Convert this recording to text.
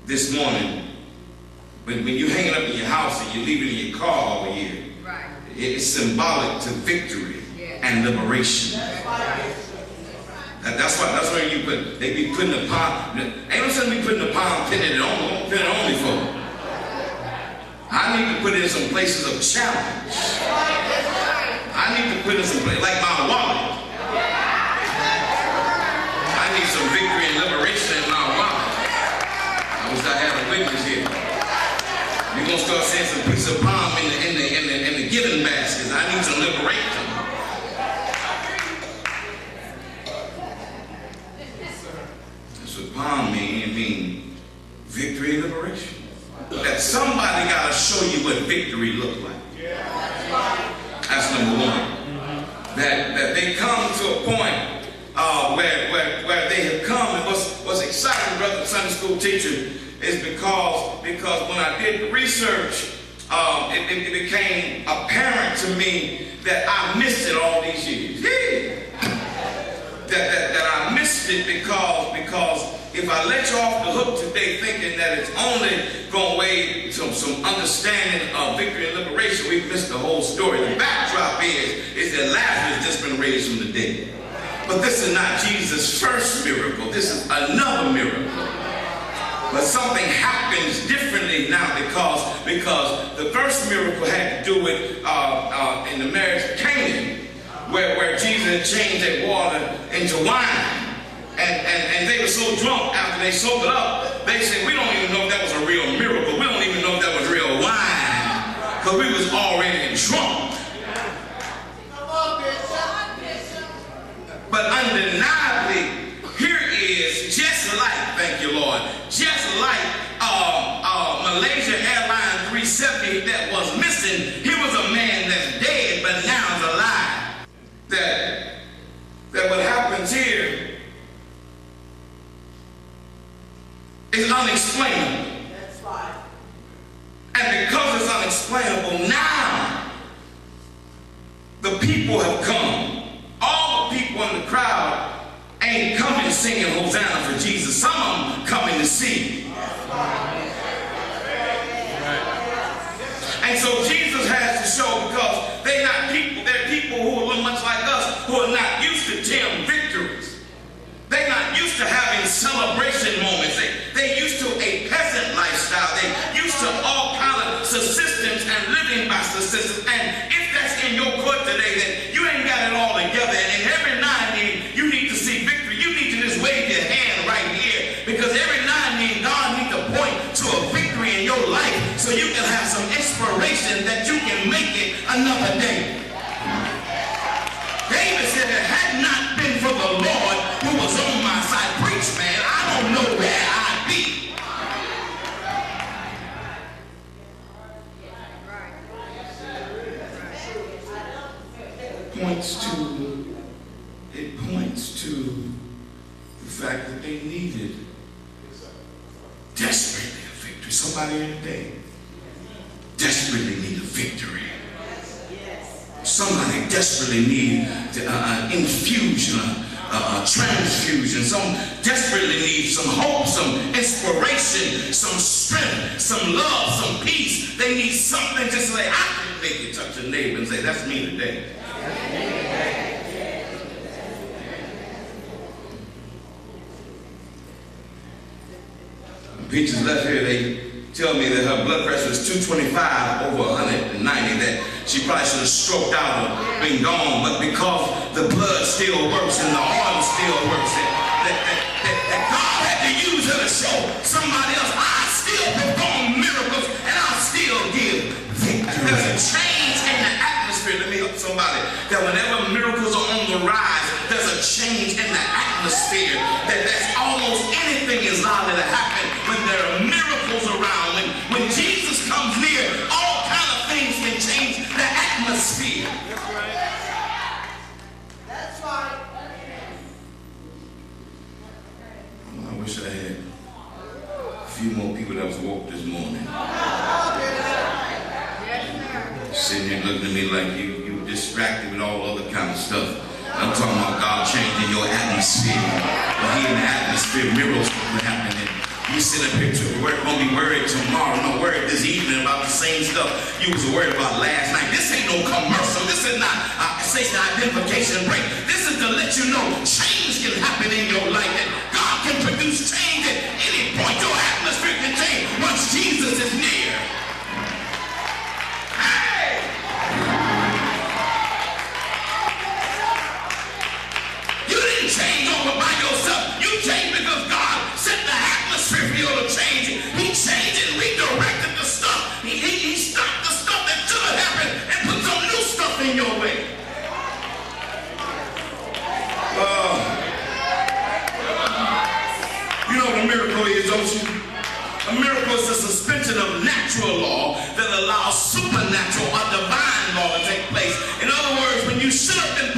this morning, when you hang it up in your house and you leave it in your car all year, right, it's symbolic to victory and liberation. That's why you put, they be putting the palm, ain't no sense me putting the palm, pinning it on me for. I need to put it in some places of challenge. I need to put it in some places, like my wallet. I need some victory and liberation in my wallet. I wish I had a witness here. You're gonna start seeing some piece of palm in the giving baskets. I need some liberation. That's what palm mean. It means victory and liberation. That somebody gotta show you what victory look like. That's number one. That they come to a point where they have come, and what's exciting, brother, Sunday school teacher, is because when I did the research, it became apparent to me that I missed it all these years. That I missed it because if I let you off the hook today thinking that it's only going to weigh some understanding of victory and liberation, we've missed the whole story. The backdrop is that Lazarus has just been raised from the dead. But this is not Jesus' first miracle. This is another miracle. But something happens differently now because the first miracle had to do with in the marriage of Canaan, where Jesus changed that water into wine. And they were so drunk after they soaked it up, they said, we don't even know if that was a real miracle. We don't even know if that was real wine, because we was already drunk. But undeniably, here is just like, thank you, Lord, just like Malaysia Airlines 370 that was missing. Here was a man that's dead, but now is alive. That what happens here is unexplainable. That's right. And because it's unexplainable, now the people have come. All the people in the crowd ain't coming singing Hosanna for Jesus. Some of them coming to see. And so Jesus has to show, because they're not people, they're people who are much like us, who are not used to 10 victories. They're not used to having celebration moments. They're used to a peasant lifestyle. They're used to all kind of subsistence and living by subsistence. And if that's in your court today, then you ain't got it all together. And every now and then you need to see victory. You need to just wave your hand right here, because every now and then God needs to point to a victory in your life so you can have some inspiration that you can make it another day. David said, it had not been for the Lord who was on my side. Preach, man, I don't know where I'd be. It points to the fact that they needed desperately a victory. Somebody in today desperately need a victory. Somebody desperately need an infusion, a transfusion. Some desperately need some hope, some inspiration, some strength, some love, some peace. They need something to say, I can make it. Touch your neighbor and say, that's me today. Peaches left here, they tell me that her blood pressure is 225 over 190, that she probably should have stroked out or been gone, but because the blood still works and the oil still works, that God had to use her to show somebody else, I still perform miracles and I still give victory. There's a change in the atmosphere. Let me help somebody. That whenever miracles are on the rise, there's a change in the atmosphere. That's almost anything is likely to happen when there are miracles around. When Jesus comes near, all kind of things can change the atmosphere. That's right. That's right. Well, I wish I had a few more people that was woke this morning. Sitting here looking at me like you were distracted with all other kind of stuff. I'm talking about God changing your atmosphere. But here in the atmosphere, miracles are happening. You sit up here too. We're going to be worried tomorrow. No, worried this evening about the same stuff you was worried about last night. This ain't no commercial. This is not a station identification break. This is to let you know change can happen in your life. And God can produce change at any point. Your atmosphere can change once Jesus is near. Hey! You didn't change over by yourself. You changed because God set the atmosphere for you to change it. He changed and redirected the stuff. He stopped the stuff that should have happened and put some new stuff in your way. You know what a miracle is, don't you? A miracle is a suspension of natural law that allows supernatural or divine law to take place. In other words, when you sit up and